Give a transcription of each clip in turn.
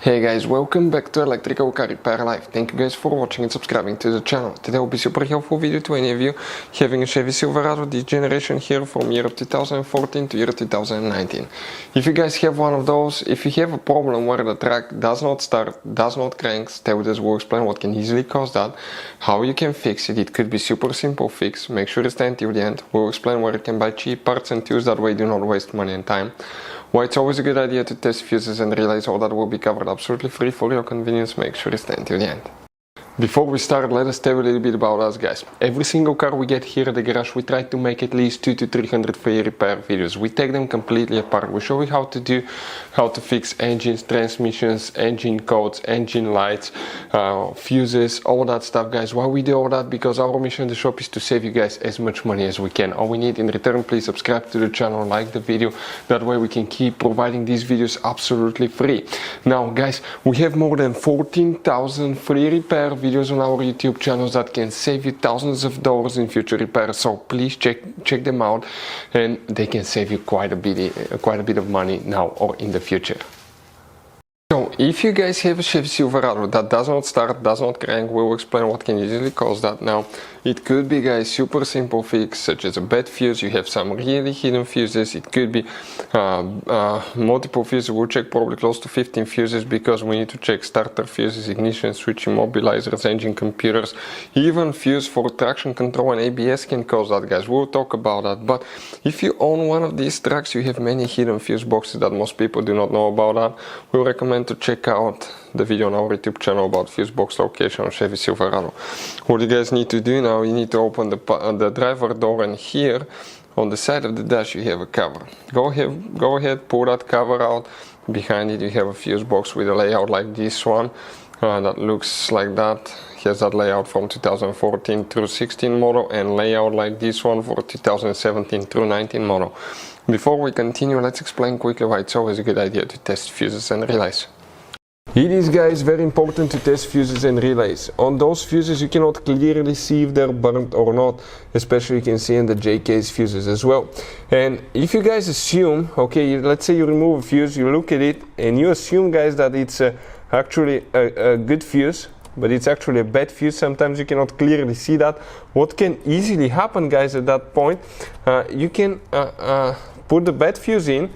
Hey guys, welcome back to Electrical Car Repair Live. Thank you guys for watching and subscribing to the channel. Today will be super helpful video to any of you having a Chevy Silverado this generation here from year 2014 to year 2019. If you guys have one of those, if you have a problem where the truck does not start, does not crank, stay with us, we'll explain what can easily cause that, how you can fix it. It could be super simple fix. Make sure to stay until the end. We'll explain where you can buy cheap parts and tools, that way do not waste money and time. Why it's always a good idea to test fuses and relays, all that will be covered absolutely free for your convenience. Make sure to stay until the end. Before we start, let us tell you a little bit about us, guys. Every single car we get here at the garage, we try to make at least 200 to 300 free repair videos. We take them completely apart. We show you how to fix engines, transmissions, engine codes, engine lights, fuses, all that stuff, guys. Why we do all that? Because our mission in the shop is to save you guys as much money as we can. All we need in return, please subscribe to the channel, like the video. That way we can keep providing these videos absolutely free. Now, guys, we have more than 14,000 free repair videos on our YouTube channels that can save you thousands of dollars in future repairs. So please check them out, and they can save you quite a bit of money now or in the future. So if you guys have a Chevy Silverado that does not start, does not crank, we'll explain what can usually cause that. Now, it could be, guys, super simple fix such as a bad fuse. You have some really hidden fuses. It could be multiple fuses. We'll check probably close to 15 fuses, because we need to check starter fuses, ignition switch, immobilizers, engine computers, even fuse for traction control and ABS can cause that, guys. We'll talk about that. But if you own one of these trucks, you have many hidden fuse boxes that most people do not know about that. We'll recommend to check out the video on our YouTube channel about fuse box location on Chevy Silverado. What you guys need to do now, you need to open the driver door, and here on the side of the dash you have a cover. Go ahead, pull that cover out. Behind it you have a fuse box with a layout like this one that looks like that. Has that layout from 2014 through 16 model, and layout like this one for 2017 through 19 model. Before we continue, let's explain quickly why it's always a good idea to test fuses and relays. It is, guys, very important to test fuses and relays. On those fuses you cannot clearly see if they're burnt or not, especially you can see in the J-case fuses as well. And if you guys assume, okay, let's say you remove a fuse, you look at it and you assume, guys, that it's actually a good fuse, but it's actually a bad fuse. Sometimes you cannot clearly see that. What can easily happen, guys, at that point, you can put the bad fuse in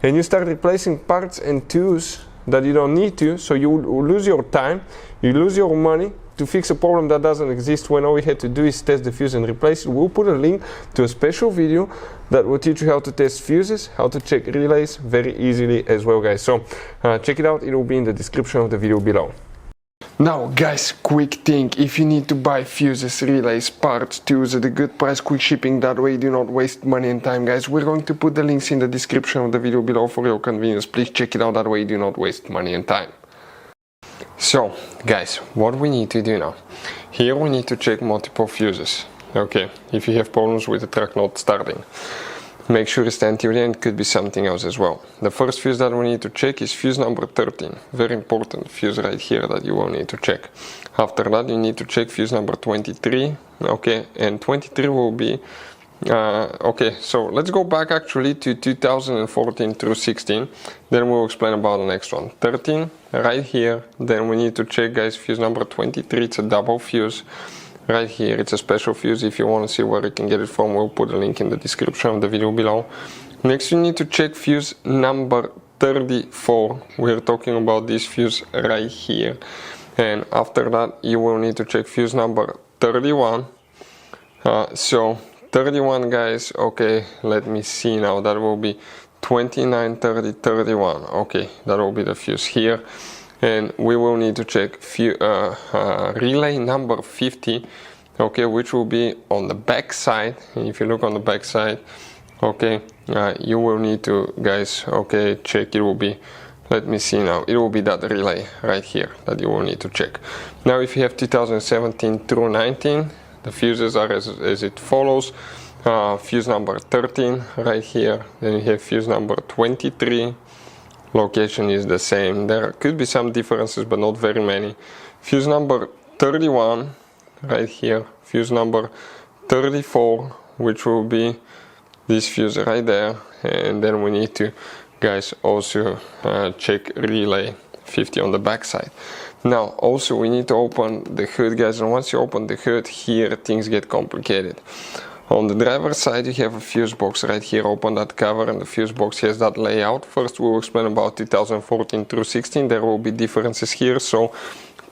and you start replacing parts and tools that you don't need to, so you lose your time, you lose your money to fix a problem that doesn't exist, when all we had to do is test the fuse and replace it. We'll put a link to a special video that will teach you how to test fuses, how to check relays very easily as well, guys. So check it out, it will be in the description of the video below. Now, guys, quick thing: if you need to buy fuses, relays, parts, tools at a good price, quick shipping, that way you do not waste money and time, guys, we're going to put the links in the description of the video below for your convenience. Please check it out, that way you do not waste money and time. So, guys, what we need to do now, here we need to check multiple fuses. Okay, if you have problems with the truck not starting, make sure to stay until the end. Could be something else as well. The first fuse that we need to check is fuse number 13. Very important fuse right here that you will need to check. After that you need to check fuse number 23. Okay, and 23 will be okay, so let's go back actually to 2014 through 16, then we'll explain about the next one. 13 right here, then we need to check, guys, fuse number 23. It's a double fuse. Right here, it's a special fuse. If you want to see where you can get it from, we'll put a link in the description of the video below. Next, you need to check fuse number 34. We're talking about this fuse right here. And after that, you will need to check fuse number 31. So 31, guys, okay, let me see now. That will be 29, 30, 31. Okay, that will be the fuse here. And we will need to check relay number 50, okay, which will be on the back side. And if you look on the back side, okay, you will need to, guys, okay, check. It will be, let me see now, it will be that relay right here that you will need to check. Now, if you have 2017 through 19, the fuses are as it follows. Fuse number 13 right here, then you have fuse number 23. Location is the same. There could be some differences, but not very many. Fuse number 31 right here, fuse number 34, which will be this fuse right there. And then we need to, guys, also check relay 50 on the back side. Now also we need to open the hood, guys, and once you open the hood, here things get complicated. On the driver's side you have a fuse box right here. Open that cover and the fuse box has that layout. First we will explain about 2014 through 16. There will be differences here, so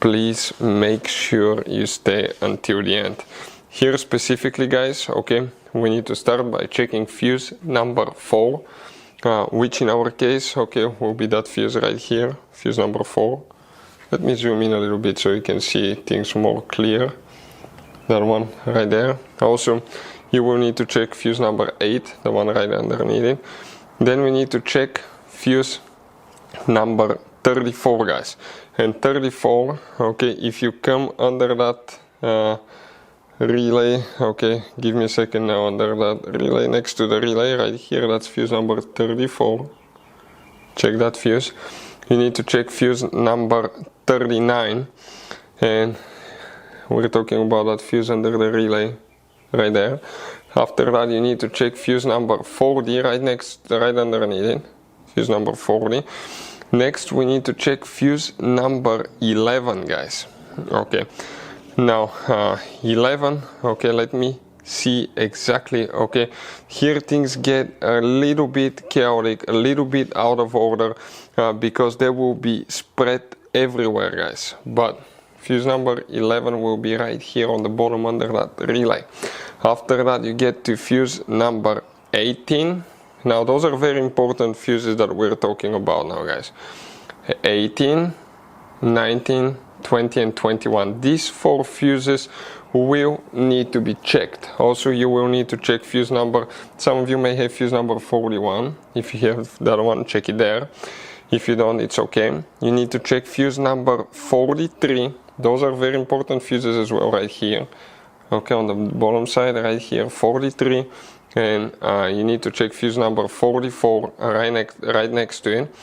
please make sure you stay until the end. Here specifically, guys, okay, we need to start by checking fuse number 4, which in our case, okay, will be that fuse right here, fuse number 4. Let me zoom in a little bit so you can see things more clear. That one right there. Also, you will need to check fuse number 8, the one right underneath it. Then we need to check fuse number 34, guys. And 34, okay, if you come under that relay, okay, give me a second now, under that relay, next to the relay right here, that's fuse number 34. Check that fuse. You need to check fuse number 39, and we're talking about that fuse under the relay right there. After that you need to check fuse number 40 right underneath it, fuse number 40. Next we need to check fuse number 11, guys. Okay, now 11, okay, let me see exactly. Okay, here things get a little bit chaotic, a little bit out of order, because they will be spread everywhere, guys, but fuse number 11 will be right here on the bottom under that relay. After that you get to fuse number 18. Now those are very important fuses that we're talking about now, guys. 18, 19, 20 and 21. These 4 fuses will need to be checked. Also you will need to check fuse number, some of you may have fuse number 41. If you have that one, check it there. If you don't, it's okay. You need to check fuse number 43. Those are very important fuses as well right here. Okay, on the bottom side right here, 43. And you need to check fuse number 44 right next to it.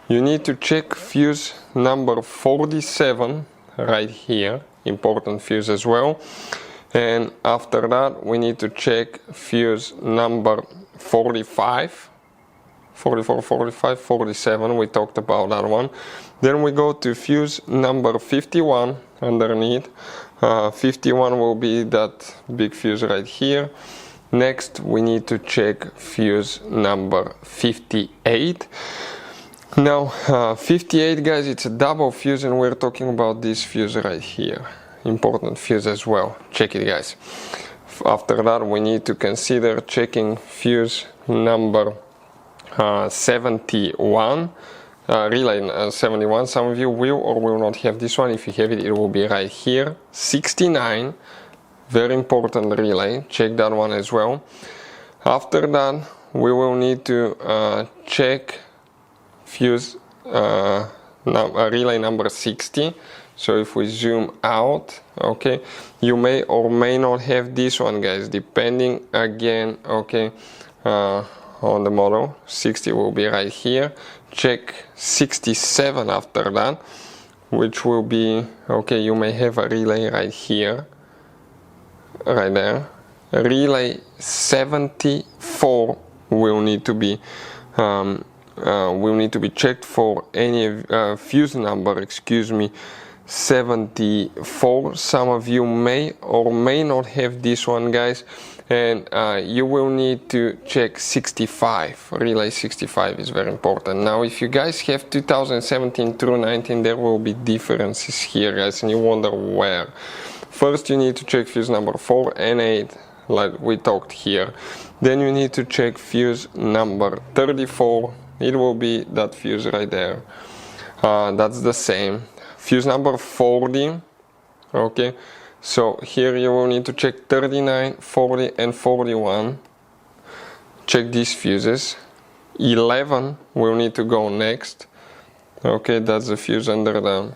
You need to check fuse number 47 right here, important fuse as well. And after that we need to check fuse number 45, 44, 45, 47, we talked about that one. Then we go to fuse number 51 underneath. 51 will be that big fuse right here. Next we need to check fuse number 58. Now 58, guys, it's a double fuse and we're talking about this fuse right here. Important fuse as well. Check it, guys. After that we need to consider checking fuse number 71, relay 71. Some of you will or will not have this one. If you have it, it will be right here. 69, very important relay. Check that one as well. After that we will need to check fuse relay number 60. So if we zoom out, okay, you may or may not have this one, guys, depending again, okay, on the model. 60 will be right here. Check 67 after that, which will be, okay, you may have a relay right here, right there. Relay 74 will need to be checked for any fuse number, excuse me, 74. Some of you may or may not have this one, guys, and you will need to check 65. Relay 65 is very important. Now if you guys have 2017 through 19, there will be differences here, guys, and you wonder where. First you need to check fuse number 4 and 8, like we talked here. Then you need to check fuse number 34. It will be that fuse right there. That's the same. Fuse number 40, okay, so here you will need to check 39, 40 and 41. Check these fuses. 11 will need to go next. Okay, that's the fuse under the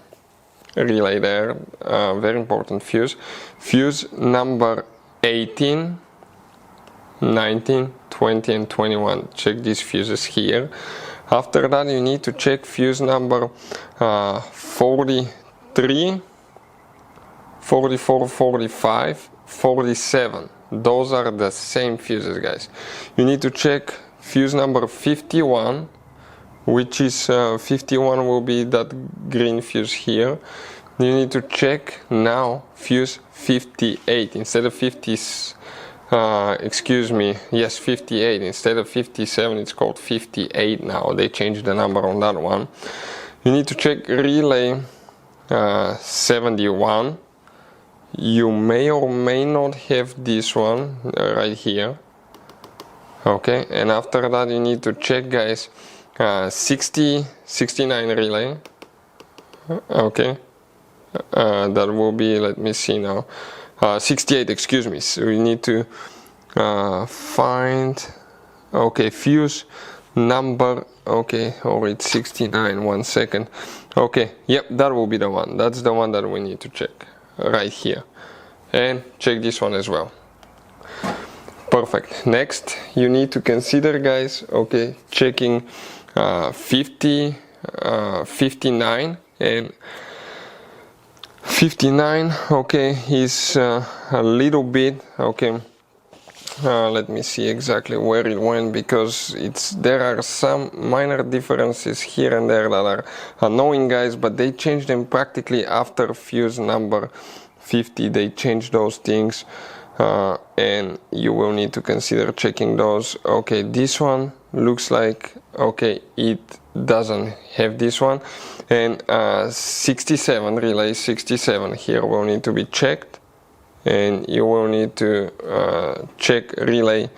relay there, very important fuse. Fuse number 18, 19, 20 and 21. Check these fuses here. After that you need to check fuse number 43, 44, 45, 47. Those are the same fuses, guys. You need to check fuse number 51, which is 51 will be that green fuse here. You need to check now fuse 58 instead of 50. Excuse me, yes, 58 instead of 57. It's called 58 now. They changed the number on that one. You need to check relay 71. You may or may not have this one right here. Okay, and after that you need to check, guys, 69 relay. Okay, that will be, let me see now, 68, excuse me. So we need to find, okay, fuse number, okay, or it's 69, 1 second. Okay, yep, that will be the one. That's the one that we need to check right here. And check this one as well. Perfect. Next, you need to consider, guys, okay, checking 59 and 59, okay, is a little bit, okay, let me see exactly where it went, because there are some minor differences here and there that are annoying, guys, but they changed them practically after fuse number 50. They changed those things, and you will need to consider checking those. Okay, this one looks like, okay, it doesn't have this one, and 67, relay 67 here will need to be checked, and you will need to check relay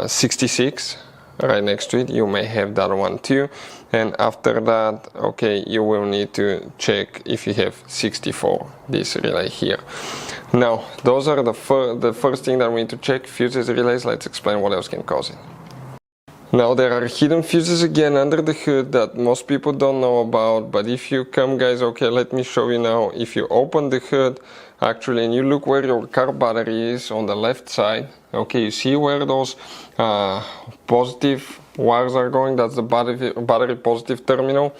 66 right next to it. You may have that one too, and after that, okay, you will need to check if you have 64, this relay here. Now, those are the first thing that we need to check, fuses, relays. Let's explain what else can cause it. Now, there are hidden fuses again under the hood that most people don't know about, but if you come, guys, okay, let me show you now. If you open the hood, actually, and you look where your car battery is on the left side, okay, you see where those positive wires are going? That's the battery positive terminal.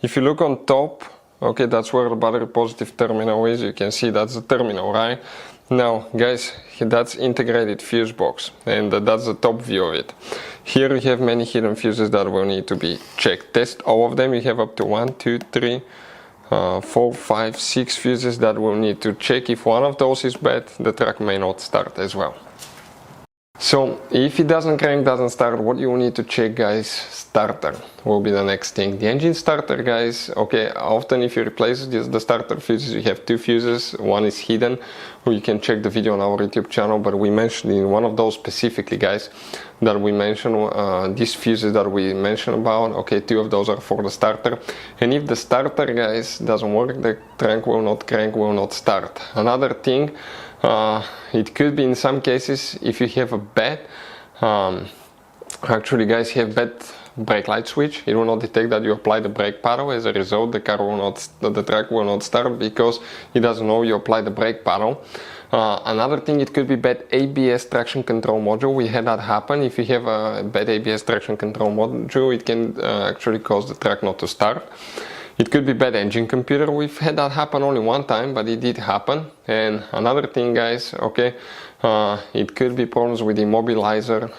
If you look on top, okay, that's where the battery positive terminal is. You can see that's the terminal, right? Now, guys, that's integrated fuse box, and that's the top view of it. Here you have many hidden fuses that will need to be checked. Test all of them. You have up to 1, 2, 3, 4, 5, 6 fuses that will need to check. If one of those is bad, the truck may not start as well. So if it doesn't crank, doesn't start, what you will need to check, guys, starter will be the next thing. The engine starter, guys, okay, often if you replace the starter fuses, you have 2 fuses. One is hidden, or you can check the video on our YouTube channel, but we mentioned in one of those specifically, guys, that we mentioned, these fuses that we mentioned about, okay, 2 of those are for the starter. And if the starter, guys, doesn't work, the trunk will not crank, will not start. Another thing, it could be in some cases if you have a bad, actually, guys, you have bad brake light switch. It will not detect that you apply the brake paddle. As a result, the truck will not start because it doesn't know you apply the brake paddle. Another thing, it could be bad ABS traction control module. We had that happen. If you have a bad ABS traction control module, it can actually cause the truck not to start. It could be bad engine computer. We've had that happen only one time, but it did happen. And another thing, guys, okay, it could be problems with immobilizer,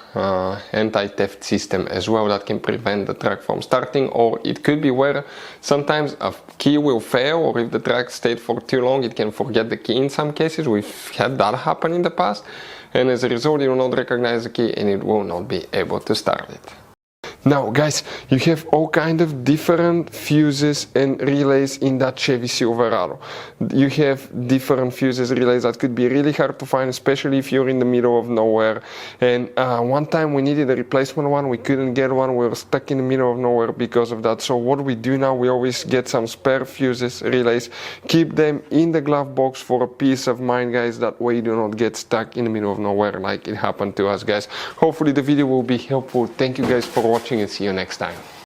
anti-theft system as well, that can prevent the truck from starting. Or it could be where sometimes a key will fail, or if the truck stayed for too long, it can forget the key in some cases. We've had that happen in the past, and as a result, it will not recognize the key and it will not be able to start it. Now, guys, you have all kind of different fuses and relays in that Chevy Silverado. You have different fuses, relays that could be really hard to find, especially if you're in the middle of nowhere. And one time we needed a replacement one, we couldn't get one, we were stuck in the middle of nowhere because of that. So what we do now, we always get some spare fuses, relays, keep them in the glove box for a peace of mind, guys. That way you do not get stuck in the middle of nowhere like it happened to us, guys. Hopefully the video will be helpful. Thank you guys for watching, and see you next time.